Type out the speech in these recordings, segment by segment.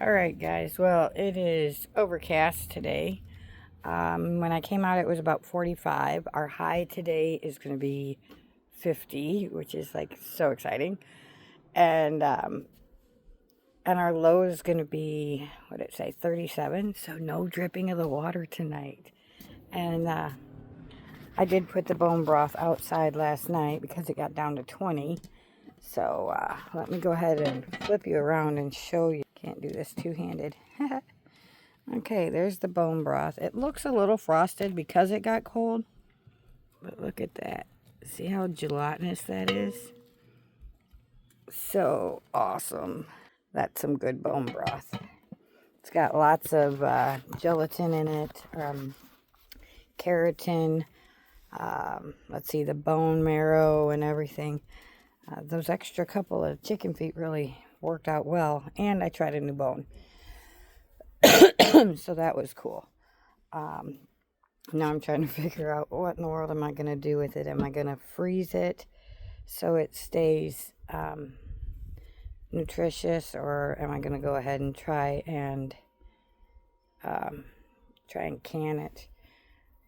Alright guys, well it is overcast today. When I came out it was about 45. Our high today is going to be 50, which is like so exciting. And our low is going to be, what did it say, 37. So no dripping of the water tonight. And I did put the bone broth outside last night because it got down to 20. So let me go ahead and flip you around and show you. Can't do this two-handed. Okay, there's the bone broth. It looks a little frosted because it got cold. But look at that. See how gelatinous that is? So awesome. That's some good bone broth. It's got lots of gelatin in it, keratin, let's see, the bone marrow and everything. Those extra couple of chicken feet really worked out well. And I tried a new bone. So that was cool. Now I'm trying to figure out what in the world am I going to do with it. Am I going to freeze it so it stays nutritious, or am I going to go ahead and try and can it?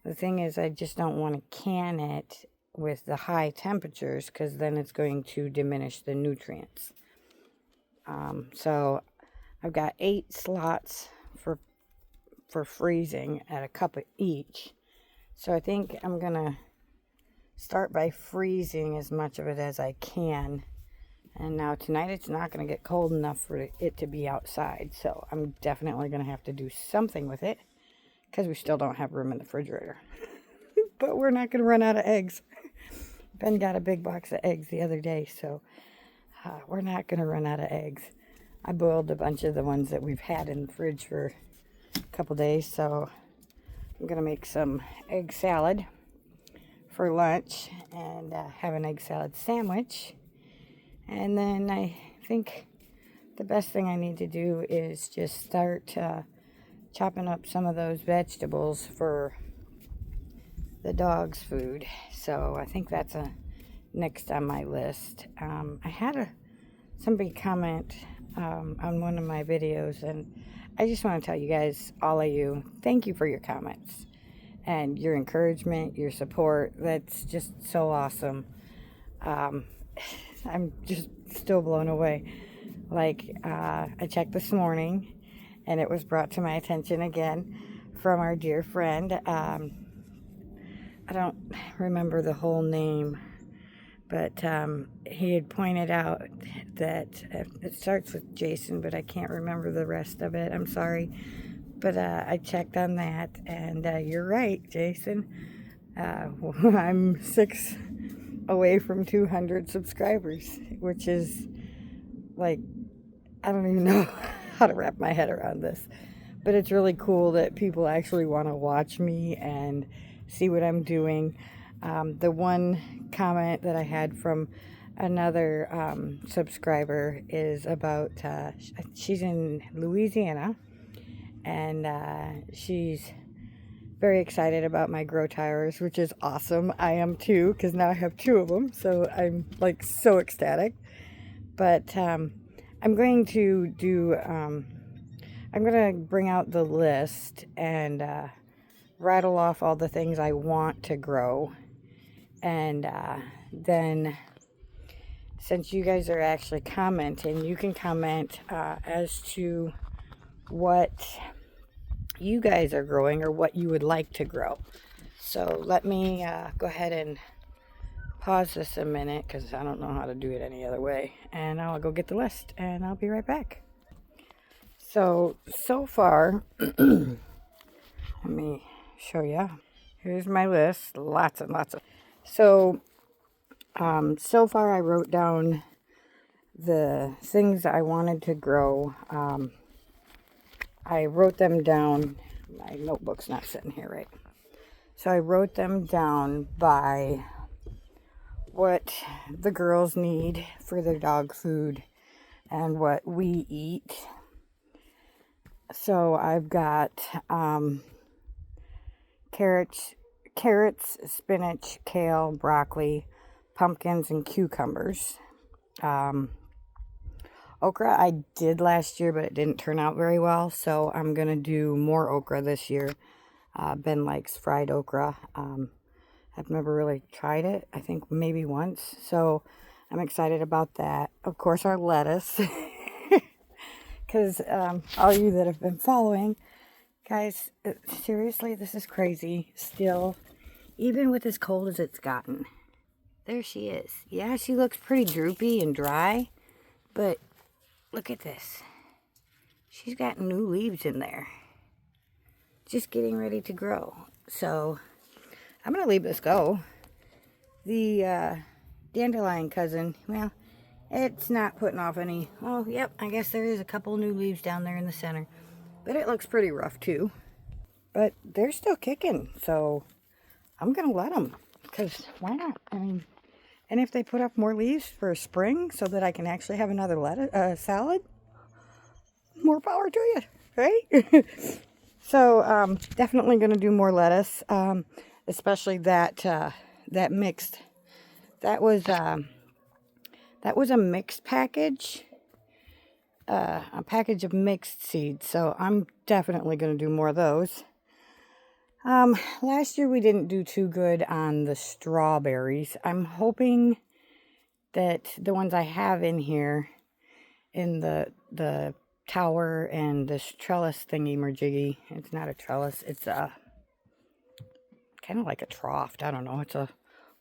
The thing is, I just don't want to can it with the high temperatures because then it's going to diminish the nutrients. So I've got 8 slots for freezing at a cup of each. So I think I'm gonna start by freezing as much of it as I can. And now tonight it's not gonna get cold enough for it to be outside, so I'm definitely gonna have to do something with it because we still don't have room in the refrigerator. But we're not gonna run out of eggs. Ben got a big box of eggs the other day, so we're not gonna run out of eggs. I boiled a bunch of the ones that we've had in the fridge for a couple days, so I'm gonna make some egg salad for lunch and have an egg salad sandwich. And then I think the best thing I need to do is just start chopping up some of those vegetables for the dog's food. So I think that's next on my list. I had somebody comment on one of my videos, and I just want to tell you guys, all of you, thank you for your comments and your encouragement, your support. That's just so awesome. I'm just still blown away. Like, I checked this morning, and it was brought to my attention again from our dear friend. I don't remember the whole name, but he had pointed out that it starts with Jason, but I can't remember the rest of it. I'm sorry. But I checked on that, and you're right, Jason. I'm 6 away from 200 subscribers, which is like, I don't even know how to wrap my head around this. But it's really cool that people actually want to watch me and see what I'm doing. The one comment that I had from another subscriber is about, she's in Louisiana, and she's very excited about my grow tires, which is awesome. I am too, because now I have 2 of them, so I'm like so ecstatic. But I'm going to do, I'm going to bring out the list and rattle off all the things I want to grow. And then, since you guys are actually commenting, you can comment as to what you guys are growing or what you would like to grow. So let me go ahead and pause this a minute because I don't know how to do it any other way. And I'll go get the list and I'll be right back. So far, let me show you. Here's my list. Lots and lots of. So far I wrote down the things I wanted to grow. I wrote them down. My notebook's not sitting here right. So I wrote them down by what the girls need for their dog food and what we eat. So I've got carrots, spinach, kale, broccoli, pumpkins, and cucumbers. Okra I did last year, but it didn't turn out very well. So I'm going to do more okra this year. Ben likes fried okra. I've never really tried it. I think maybe once. So I'm excited about that. Of course, our lettuce. Because all you that have been following, guys, seriously, this is crazy. Still, even with as cold as it's gotten. There she is. Yeah, she looks pretty droopy and dry. But look at this. She's got new leaves in there. Just getting ready to grow. So I'm going to leave this go. The dandelion cousin, well, it's not putting off any. Oh, yep, I guess there is a couple new leaves down there in the center. But it looks pretty rough too. But they're still kicking, so I'm going to let them. Because why not? I mean, and if they put up more leaves for spring so that I can actually have another salad, more power to you, right? So definitely going to do more lettuce, especially that that mixed. That was a mixed package, a package of mixed seeds. So I'm definitely going to do more of those. Last year we didn't do too good on the strawberries. I'm hoping that the ones I have in here, in the tower and this trellis thingy merjiggy, it's not a trellis, it's a kind of like a trough. I don't know, it's a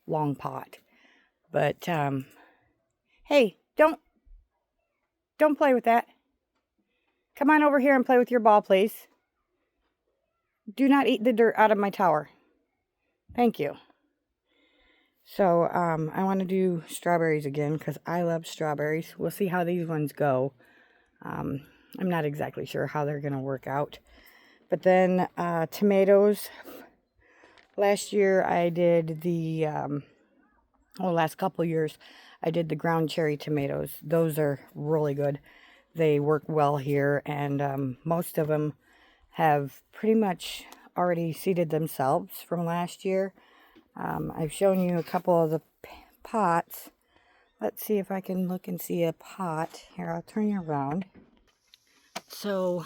long pot. But, hey, don't play with that. Come on over here and play with your ball, please. Do not eat the dirt out of my tower. Thank you. So, I want to do strawberries again because I love strawberries. We'll see how these ones go. I'm not exactly sure how they're going to work out. But then, tomatoes. Last year I did the, last couple years, I did the ground cherry tomatoes. Those are really good. They work well here, and most of them have pretty much already seeded themselves from last year. I've shown you a couple of the pots. Let's see if I can look and see a pot. Here, I'll turn you around. So,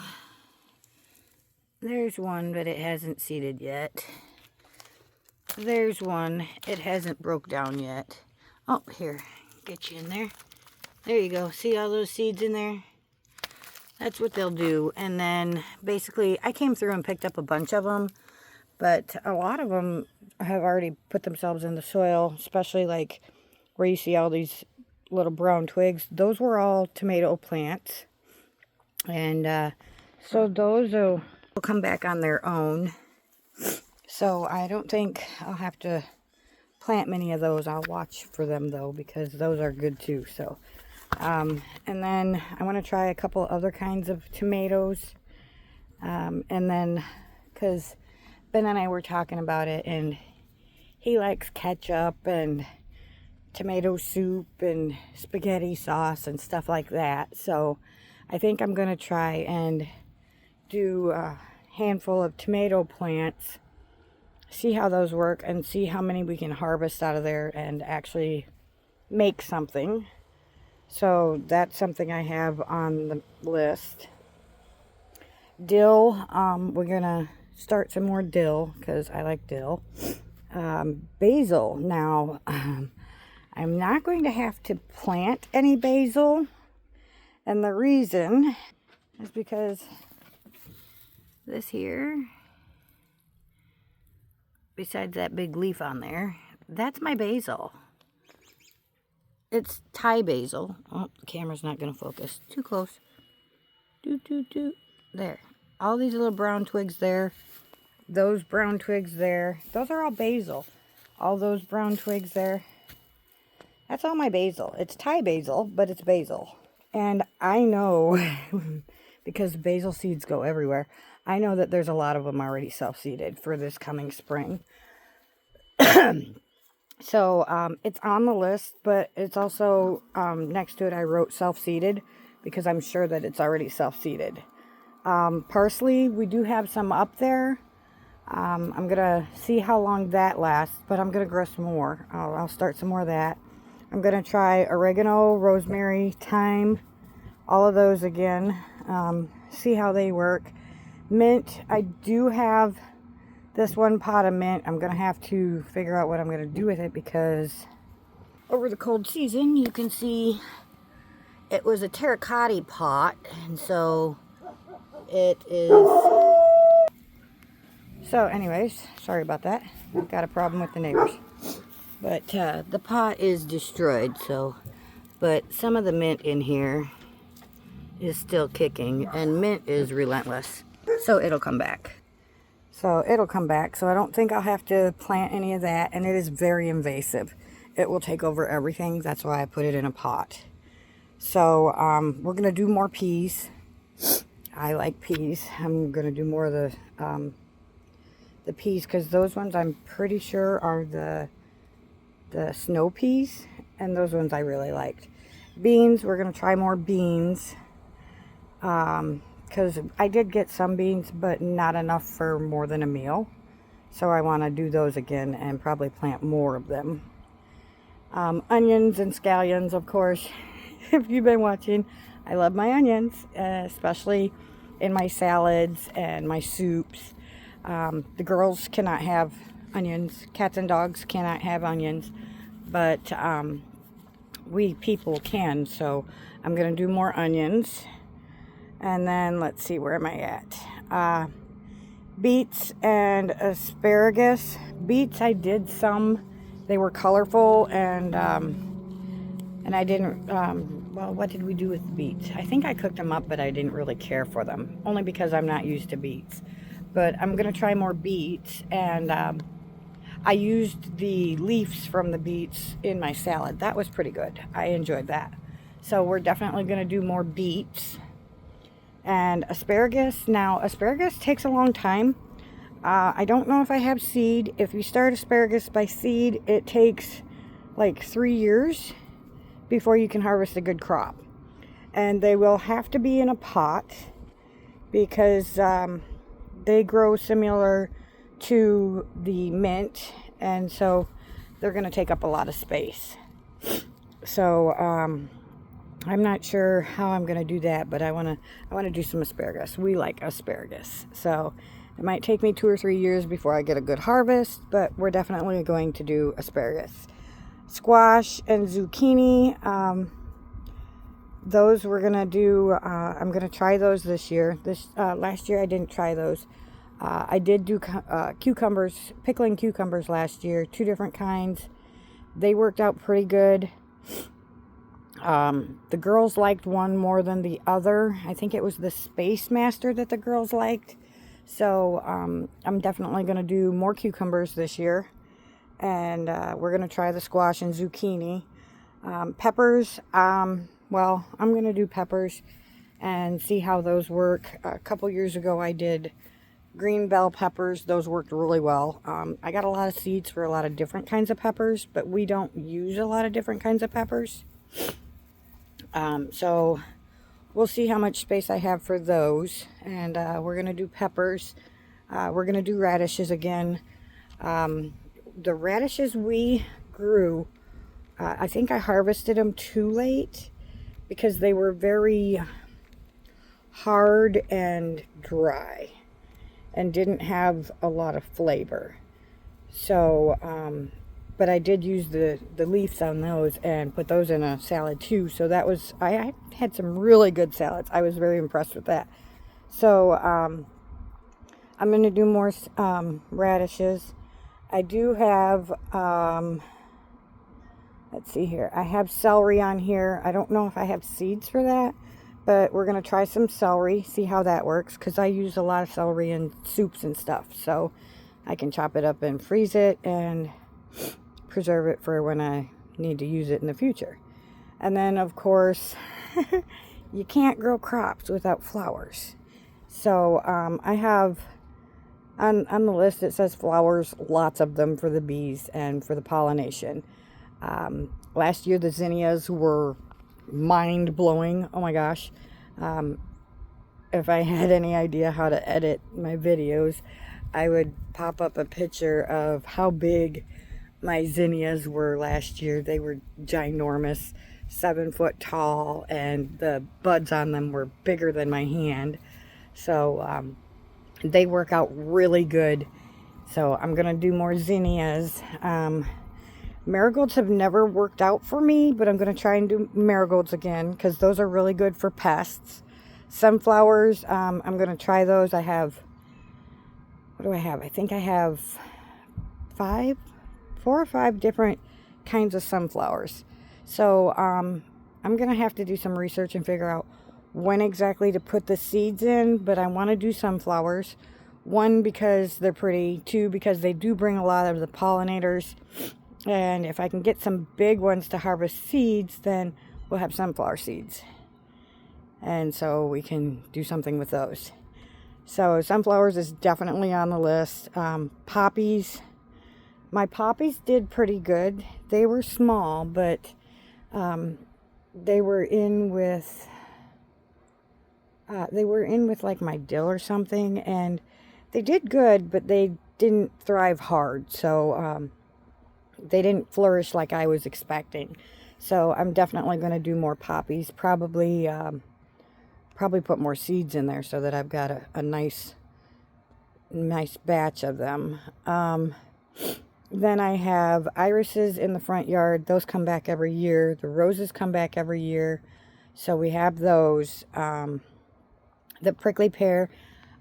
there's one, but it hasn't seeded yet. There's one. It hasn't broke down yet. Oh, here. Get you in there. There you go. See all those seeds in there? That's what they'll do. And then basically I came through and picked up a bunch of them, but a lot of them have already put themselves in the soil, especially like where you see all these little brown twigs. Those were all tomato plants. And so those will come back on their own. So I don't think I'll have to plant many of those. I'll watch for them though, because those are good too. So and then I want to try a couple other kinds of tomatoes. And then, because Ben and I were talking about it, and he likes ketchup and tomato soup and spaghetti sauce and stuff like that. So I think I'm going to try and do a handful of tomato plants, see how those work, and see how many we can harvest out of there and actually make something. So that's something I have on the list. Dill, we're going to start some more dill because I like dill. Basil, now, I'm not going to have to plant any basil. And the reason is because this here, besides that big leaf on there, that's my basil. It's Thai basil. Oh, the camera's not going to focus. Too close. There. All these little brown twigs there. Those brown twigs there. Those are all basil. All those brown twigs there. That's all my basil. It's Thai basil, but it's basil. And I know, because basil seeds go everywhere, I know that there's a lot of them already self-seeded for this coming spring. So, it's on the list, but it's also, next to it I wrote self-seeded, because I'm sure that it's already self-seeded. Parsley, we do have some up there. I'm going to see how long that lasts, but I'm going to grow some more. I'll start some more of that. I'm going to try oregano, rosemary, thyme, all of those again, see how they work. Mint, I do have this one pot of mint. I'm going to have to figure out what I'm going to do with it, because over the cold season, you can see it was a terracotta pot, and so it is. So anyways, sorry about that. Got a problem with the neighbors. But the pot is destroyed, so, but some of the mint in here is still kicking, and mint is relentless. So it'll come back. So I don't think I'll have to plant any of that, and it is very invasive. It will take over everything. That's why I put it in a pot. So we're going to do more peas. I like peas. I'm going to do more of the peas, because those ones I'm pretty sure are the snow peas, and those ones I really liked. Beans, we're going to try more beans. Because I did get some beans, but not enough for more than a meal. So I want to do those again and probably plant more of them. Onions and scallions, of course. If you've been watching, I love my onions, especially in my salads and my soups. The girls cannot have onions. Cats and dogs cannot have onions. But we people can. So I'm going to do more onions. And then, let's see, where am I at? Beets and asparagus. Beets, I did some. They were colorful, and I didn't, well, what did we do with the beets? I think I cooked them up, but I didn't really care for them, only because I'm not used to beets. But I'm going to try more beets, and I used the leaves from the beets in my salad. That was pretty good. I enjoyed that. So we're definitely going to do more beets. And asparagus. Now, asparagus takes a long time. I don't know if I have seed. If you start asparagus by seed, it takes like 3 years before you can harvest a good crop. And they will have to be in a pot, because they grow similar to the mint, and so they're going to take up a lot of space. So I'm not sure how I'm going to do that, but I want to do some asparagus. We like asparagus. So it might take me 2 or 3 years before I get a good harvest, but we're definitely going to do asparagus. Squash and zucchini, those we're going to do, I'm going to try those this year. Last year I didn't try those. I did do cucumbers, pickling cucumbers last year, 2 different kinds. They worked out pretty good. The girls liked one more than the other. I think it was the Space Master that the girls liked. So I'm definitely going to do more cucumbers this year. And we're going to try the squash and zucchini. Peppers, well, I'm going to do peppers and see how those work. A couple years ago I did green bell peppers. Those worked really well. I got a lot of seeds for a lot of different kinds of peppers, but we don't use a lot of different kinds of peppers. So we'll see how much space I have for those, and we're going to do peppers. We're going to do radishes again. The radishes we grew, I think I harvested them too late because they were very hard and dry and didn't have a lot of flavor. So, but I did use the leaves on those and put those in a salad too. So that was, I had some really good salads. I was very impressed with that. So I'm going to do more radishes. I do have, let's see here. I have celery on here. I don't know if I have seeds for that, but we're going to try some celery, see how that works, because I use a lot of celery in soups and stuff. So I can chop it up and freeze it and preserve it for when I need to use it in the future. And then, of course, you can't grow crops without flowers. So I have, on the list it says flowers, lots of them for the bees and for the pollination. Last year the zinnias were mind-blowing. Oh my gosh. If I had any idea how to edit my videos, I would pop up a picture of how big my zinnias were last year. They were ginormous. 7 foot tall, and the buds on them were bigger than my hand. So they work out really good. So I'm gonna do more zinnias. Marigolds have never worked out for me, but I'm gonna try and do marigolds again because those are really good for pests. Sunflowers, I'm gonna try those. I have, what do I have? I think I have 4 or 5 different kinds of sunflowers. So I'm gonna have to do some research and figure out when exactly to put the seeds in, but I want to do sunflowers. 1, because they're pretty. 2, because they do bring a lot of the pollinators, and if I can get some big ones to harvest seeds, then we'll have sunflower seeds, and so we can do something with those. So sunflowers is definitely on the list. Poppies, my poppies did pretty good. They were small, but they were in with like my dill or something, and they did good, but they didn't thrive hard. So they didn't flourish like I was expecting. So I'm definitely going to do more poppies. Probably put more seeds in there so that I've got a nice batch of them. Then I have irises in the front yard. Those come back every year. The roses come back every year. So we have those. The prickly pear,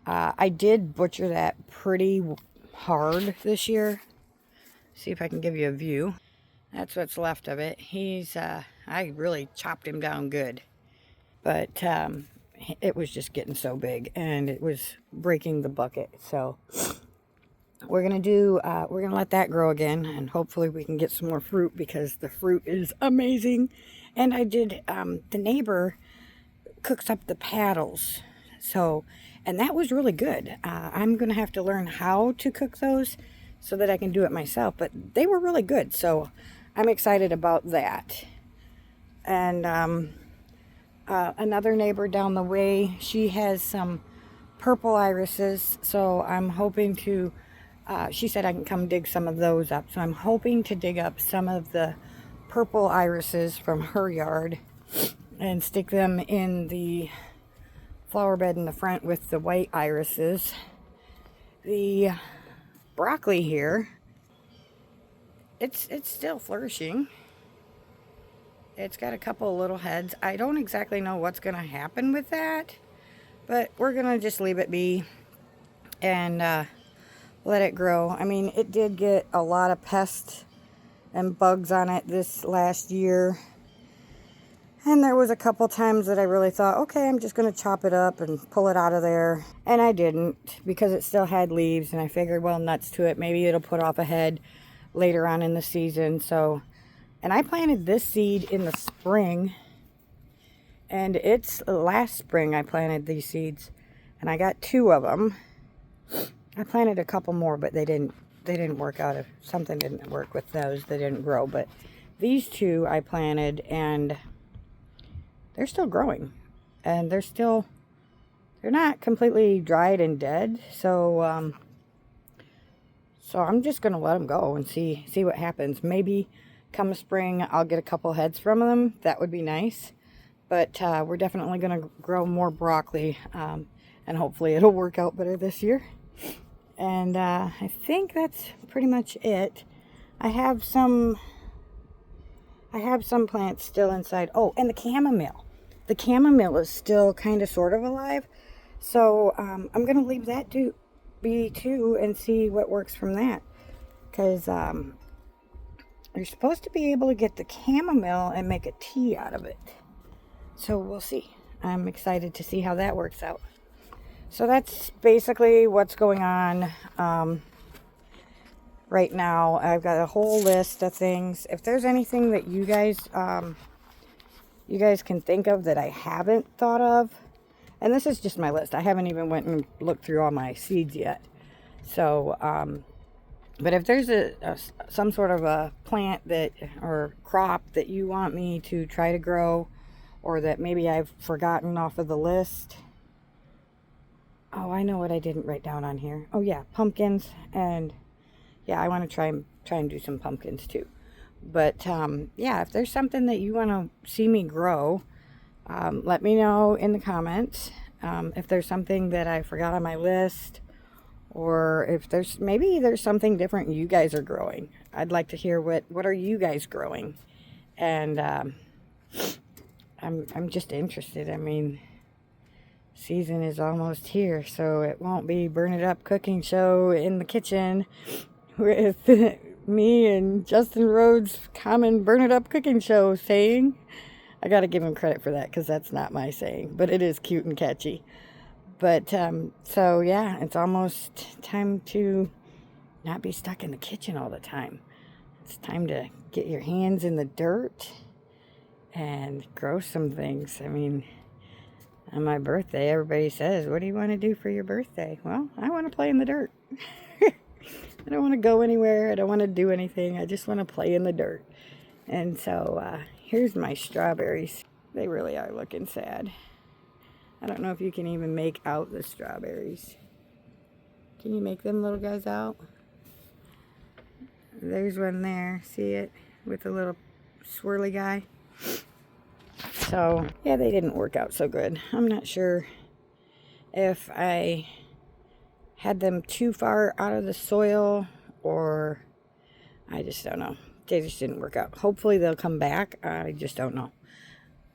I did butcher that pretty hard this year. See if I can give you a view. That's what's left of it. I really chopped him down good. But it was just getting so big and it was breaking the bucket. So we're gonna let that grow again, and hopefully we can get some more fruit because the fruit is amazing. And I did, the neighbor cooks up the paddles. So, and that was really good. I'm going to have to learn how to cook those so that I can do it myself, but they were really good. So I'm excited about that. And another neighbor down the way, she has some purple irises. So I'm hoping to, she said I can come dig some of those up. So I'm hoping to dig up some of the purple irises from her yard and stick them in the flower bed in the front with the white irises. The broccoli here, it's still flourishing. It's got a couple of little heads. I don't exactly know what's going to happen with that, but we're going to just leave it be and let it grow. I mean, it did get a lot of pests and bugs on it this last year. And there was a couple times that I really thought, okay, I'm just going to chop it up and pull it out of there. And I didn't, because it still had leaves. And I figured, well, nuts to it. Maybe it'll put off a head later on in the season. So, and I planted this seed in the spring. And it's last spring I planted these seeds. And I got 2 of them. I planted a couple more, but they didn't work out. If something didn't work with those, they didn't grow. But these 2 I planted, and they're still growing, and they're not completely dried and dead. So I'm just gonna let them go and see what happens. Maybe come spring I'll get a couple heads from them. That would be nice. But we're definitely gonna grow more broccoli, and hopefully it'll work out better this year. And I think that's pretty much it. I have some plants still inside. Oh, and the chamomile. The chamomile is still kind of sort of alive. So I'm going to leave that to be too and see what works from that. Because you're supposed to be able to get the chamomile and make a tea out of it. So we'll see. I'm excited to see how that works out. So that's basically what's going on right now. I've got a whole list of things. If there's anything that you guys can think of that I haven't thought of, and this is just my list. I haven't even went and looked through all my seeds yet. So, but if there's some sort of a plant or crop that you want me to try to grow, or that maybe I've forgotten off of the list. Oh, I know what I didn't write down on here. Oh yeah, pumpkins. And yeah, I want to try and do some pumpkins too. But yeah, if there's something that you want to see me grow, let me know in the comments. If there's something that I forgot on my list, or if there's something different you guys are growing. I'd like to hear what are you guys growing, and I'm just interested. I mean, season is almost here, so it won't be Burn It Up cooking show in the kitchen with me and Justin Rhodes' common Burn It Up cooking show saying. I got to give him credit for that because that's not my saying, but it is cute and catchy. But so yeah, it's almost time to not be stuck in the kitchen all the time. It's time to get your hands in the dirt and grow some things. I mean, on my birthday, everybody says, "What do you want to do for your birthday?" Well, I want to play in the dirt. I don't want to go anywhere. I don't want to do anything. I just want to play in the dirt. And so here's my strawberries. They really are looking sad. I don't know if you can even make out the strawberries. Can you make them little guys out? There's one there. See it? With the little swirly guy. So, yeah, they didn't work out so good. I'm not sure if I had them too far out of the soil or I just don't know. They just didn't work out. Hopefully they'll come back. I just don't know.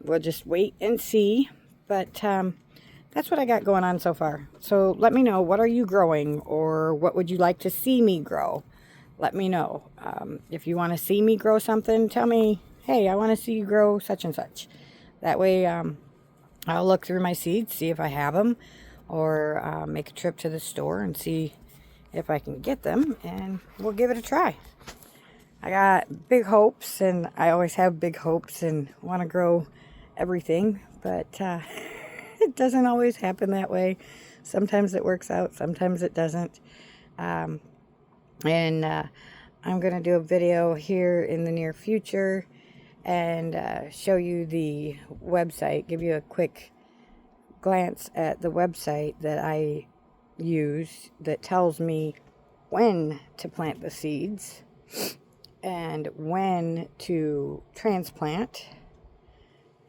We'll just wait and see. But that's what I got going on so far. So let me know, what are you growing, or what would you like to see me grow? Let me know. If you want to see me grow something, tell me, hey, I want to see you grow such and such. That way I'll look through my seeds, see if I have them, or make a trip to the store and see if I can get them, and we'll give it a try. I got big hopes, and I always have big hopes and want to grow everything, but it doesn't always happen that way. Sometimes it works out, sometimes it doesn't. And I'm going to do a video here in the near future and show you the website, give you a quick glance at the website that I use that tells me when to plant the seeds and when to transplant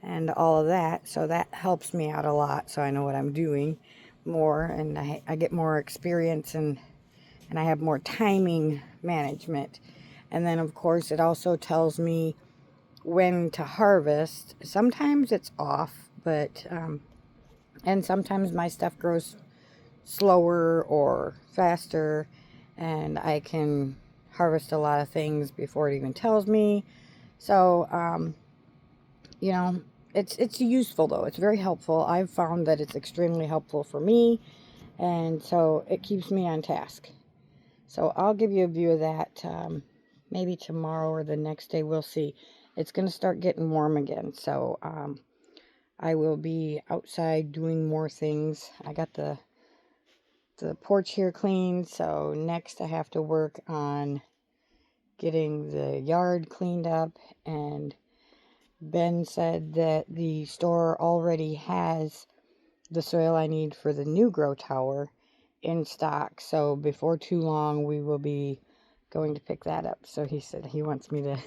and all of that. So that helps me out a lot, so I know what I'm doing more, and I get more experience, and I have more timing management. And then, of course, it also tells me when to harvest. Sometimes it's off, but and sometimes my stuff grows slower or faster, and I can harvest a lot of things before it even tells me. So you know, it's useful, though. It's very helpful. I've found that it's extremely helpful for me, and so it keeps me on task. So I'll give you a view of that maybe tomorrow or the next day. We'll see. It's going to start getting warm again, so I will be outside doing more things. I got the porch here cleaned, so next I have to work on getting the yard cleaned up. And Ben said that the store already has the soil I need for the new grow tower in stock, so before too long we will be going to pick that up. So he said he wants me to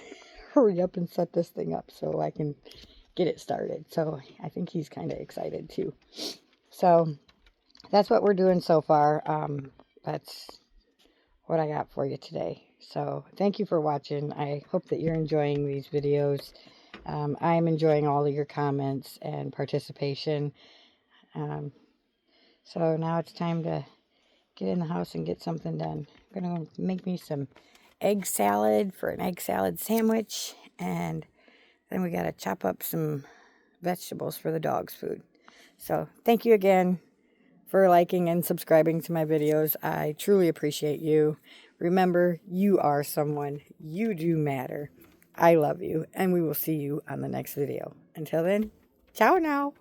hurry up and set this thing up so I can get it started. So I think he's kind of excited too. So that's what we're doing so far. That's what I got for you today. So thank you for watching. I hope that you're enjoying these videos. I'm enjoying all of your comments and participation. So now it's time to get in the house and get something done. I'm going to make me some egg salad for an egg salad sandwich. And then we got to chop up some vegetables for the dog's food. So thank you again for liking and subscribing to my videos. I truly appreciate you. Remember, you are someone. You do matter. I love you, and we will see you on the next video. Until then, ciao now.